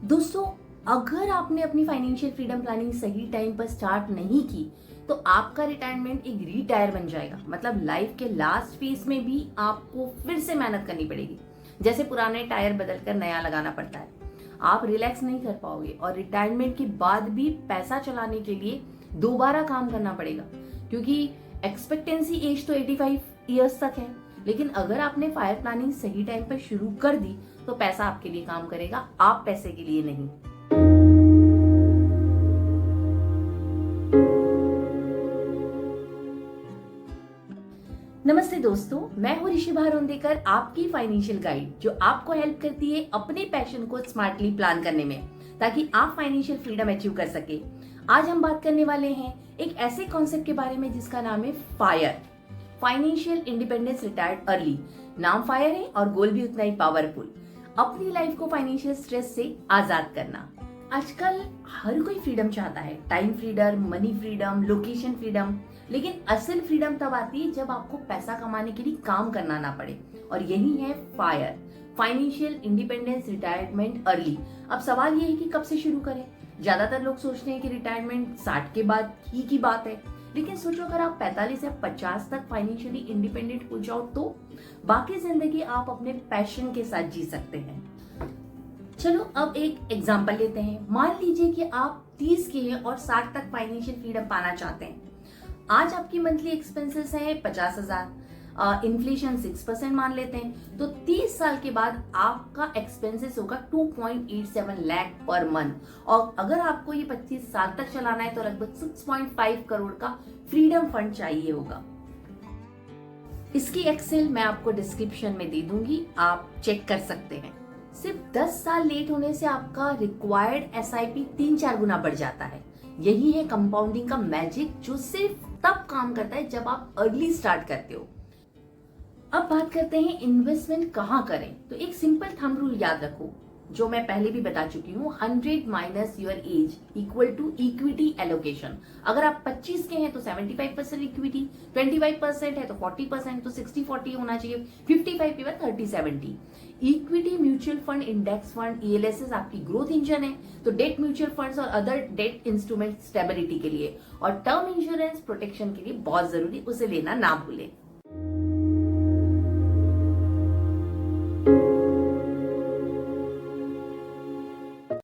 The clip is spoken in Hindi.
दोस्तों, अगर आपने अपनी फाइनेंशियल फ्रीडम प्लानिंग सही टाइम पर स्टार्ट नहीं की तो आपका रिटायरमेंट एक रीटायर बन जाएगा। मतलब लाइफ के लास्ट फेज में भी आपको फिर से मेहनत करनी पड़ेगी, जैसे पुराने टायर बदलकर नया लगाना पड़ता है। आप रिलैक्स नहीं कर पाओगे और रिटायरमेंट के बाद भी पैसा चलाने के लिए दोबारा काम करना पड़ेगा, क्योंकि एक्सपेक्टेंसी एज तो 85 ईयर्स तक है। लेकिन अगर आपने फायर प्लानिंग सही टाइम पर शुरू कर दी तो पैसा आपके लिए काम करेगा, आप पैसे के लिए नहीं। नमस्ते दोस्तों, मैं हूं ऋषि भारोंदेकर, आपकी फाइनेंशियल गाइड जो आपको हेल्प करती है अपने पैशन को स्मार्टली प्लान करने में, ताकि आप फाइनेंशियल फ्रीडम अचीव कर सके। आज हम बात करने वाले हैं एक ऐसे कॉन्सेप्ट के बारे में जिसका नाम है fire, financial independence retired early. नाम फायर है और गोल भी उतना ही पावरफुल, अपनी लाइफ को फाइनेंशियल स्ट्रेस से आजाद करना। आजकल हर कोई फ्रीडम चाहता है, time freedom, money freedom, location freedom. लेकिन असल फ्रीडम तब आती है जब आपको पैसा कमाने के लिए काम करना ना पड़े, और यही है fire, financial independence retirement early. अब सवाल ये है कि कब से शुरू करें। ज्यादातर लोग सोचते हैं कि रिटायरमेंट 60 के बाद ही की बात है, लेकिन सोचो अगर आप 45 या 50 तक फाइनेंशियली इंडिपेंडेंट हो जाओ तो बाकी जिंदगी आप अपने पैशन के साथ जी सकते हैं। चलो अब एक एग्जांपल लेते हैं। मान लीजिए कि आप 30 के हैं और 60 तक फाइनेंशियल फ्रीडम पाना चाहते हैं। आज आपकी मंथली एक्सपेंसेस हैं 50,000, इन्फ्लेशन 6% मान लेते हैं, तो 30 साल के बाद आपका एक्सपेंसेस होगा 2.87 लाख पर मंथ। और अगर आपको ये 25 साल तक चलाना है तो लगभग 6.5 करोड़ का फ्रीडम फंड चाहिए होगा। इसकी एक्सेल मैं आपको डिस्क्रिप्शन में दे दूंगी, आप चेक कर सकते हैं। सिर्फ 10 साल लेट होने से आपका रिक्वायर्ड एसआईपी 3-4 गुना बढ़ जाता है। यही है कंपाउंडिंग का मैजिक, जो सिर्फ तब काम करता है जब आप अर्ली स्टार्ट करते हो। अब बात करते हैं इन्वेस्टमेंट कहाँ करें। तो एक सिंपल थंब रूल याद रखो, जो मैं पहले भी बता चुकी हूँ, 100 minus your age equal to equity allocation. अगर आप 25 के हैं तो 75% इक्विटी, 25% है तो 40%, तो 60-40 होना चाहिए, 55 के बाद 30-70। Equity, mutual fund, index fund, ELSS आपकी ग्रोथ इंजन है, तो डेट म्यूचुअल फंड्स और अदर डेट इंस्ट्रूमेंट स्टेबिलिटी के लिए, और टर्म इंश्योरेंस प्रोटेक्शन के लिए बहुत जरूरी, उसे लेना ना भूलें।